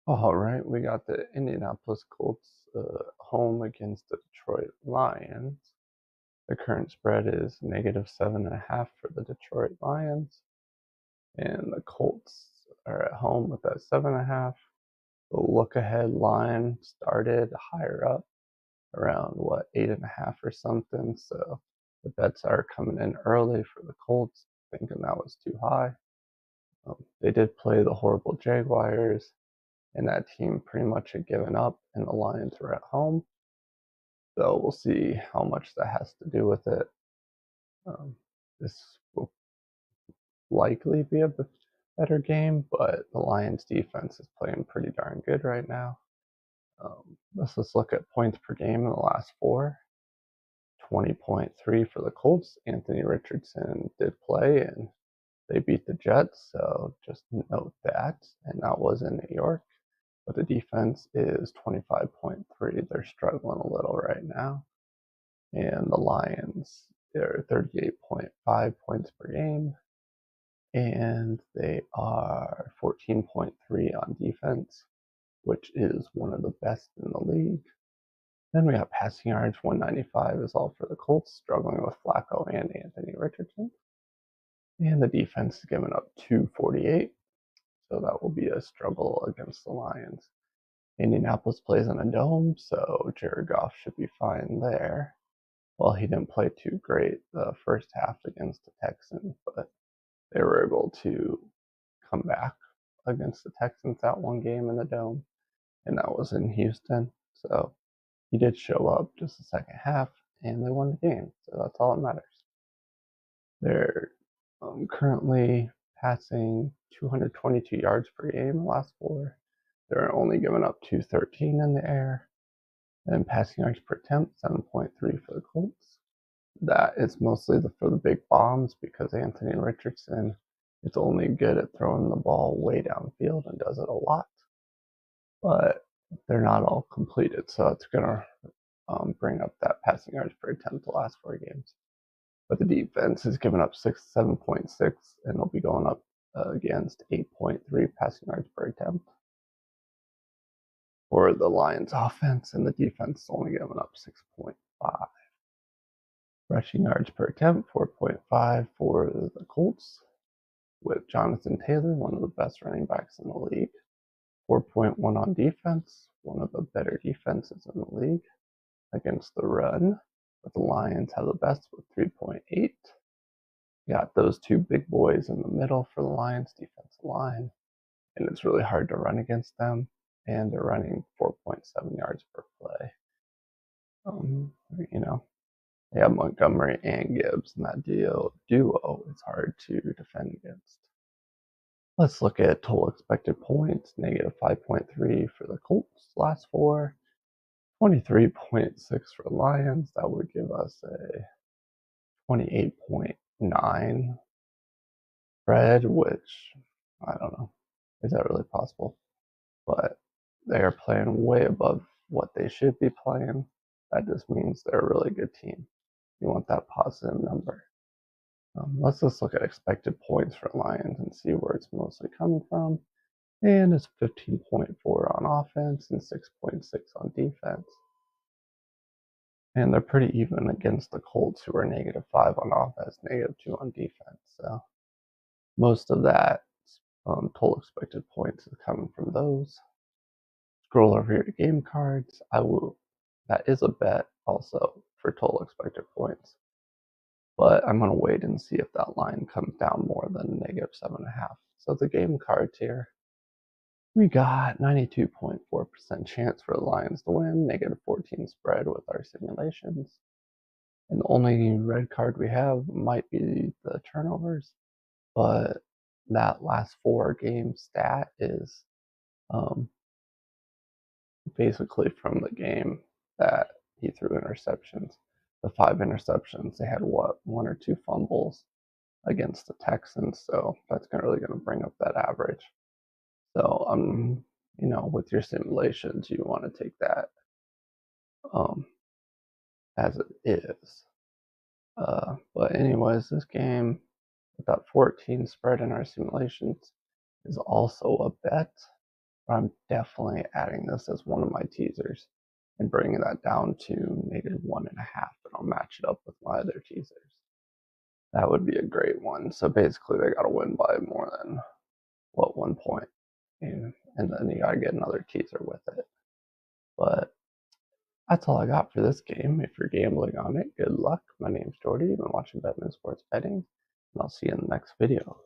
All right, we got the Indianapolis Colts home against the Detroit Lions. The current spread is -7.5 for the Detroit Lions, and the Colts are at home with that 7.5. The look-ahead line started higher up, around 8.5 or something. So the bets are coming in early for the Colts, thinking that was too high. They did play the horrible Jaguars, and that team pretty much had given up, and the Lions were at home. So we'll see how much that has to do with it. Um, this will likely be a better game, but the Lions defense is playing pretty darn good right now. Let's just look at points per game in the last four. 20.3 for the Colts. Anthony Richardson did play and they beat the Jets, so just note that. And that was in New York. But the defense is 25.3. They're struggling a little right now. And the Lions, they're 38.5 points per game. And they are 14.3 on defense, which is one of the best in the league. Then we got passing yards, 195 is all for the Colts, struggling with Flacco and Anthony Richardson. And the defense is giving up 248, so that will be a struggle against the Lions. Indianapolis plays in a dome, so Jared Goff should be fine there. Well, he didn't play too great the first half against the Texans, but they were able to come back against the Texans that one game in the dome, and that was in Houston. So he did show up just the second half, and they won the game. So that's all that matters. They're currently passing 222 yards per game in the last four. They're only giving up 213 in the air. And passing yards per attempt, 7.3 for the Colts. That is mostly for the big bombs because Anthony Richardson is only good at throwing the ball way downfield and does it a lot. But they're not all completed, so it's going to bring up that passing yards per attempt the last four games. But the defense has given up 7.6, and they'll be going up against 8.3 passing yards per attempt for the Lions offense, and the defense is only giving up 6.5. Rushing yards per attempt, 4.5 for the Colts, with Jonathan Taylor, one of the best running backs in the league. 4.1 on defense, one of the better defenses in the league against the run. But the Lions have the best with 3.8. Got those two big boys in the middle for the Lions defensive line, and it's really hard to run against them. And they're running 4.7 yards per play. You know, they have Montgomery and Gibbs, and that duo is hard to defend against. Let's look at total expected points. -5.3 for the Colts last four. 23.6 for the Lions. That would give us a 28.9 spread, which I don't know. Is that really possible? But they are playing way above what they should be playing. That just means they're a really good team. You want that positive number. Let's just look at expected points for Lions and see where it's mostly coming from. And it's 15.4 on offense and 6.6 on defense. And they're pretty even against the Colts, who are -5 on offense, -2 on defense. So most of that total expected points is coming from those. Scroll over here to game cards. That is a bet also for total expected points. But I'm going to wait and see if that line comes down more than -7.5. So the game cards here, we got 92.4% chance for the Lions to win, -14 spread with our simulations. And the only red card we have might be the turnovers, but that last four game stat is basically from the game that he threw interceptions. The five interceptions, they had one or two fumbles against the Texans, so that's really going to bring up that average. So with your simulations, you want to take that as it is. But anyways, this game with that 14 spread in our simulations is also a bet. But I'm definitely adding this as one of my teasers and bringing that down to -1.5, and I'll match it up with my other teasers. That would be a great one. So basically, they got to win by more than, 1 point. And then you got to get another teaser with it. But that's all I got for this game. If you're gambling on it, good luck. My name's Jordy. You've been watching Betman Sports Betting, and I'll see you in the next video.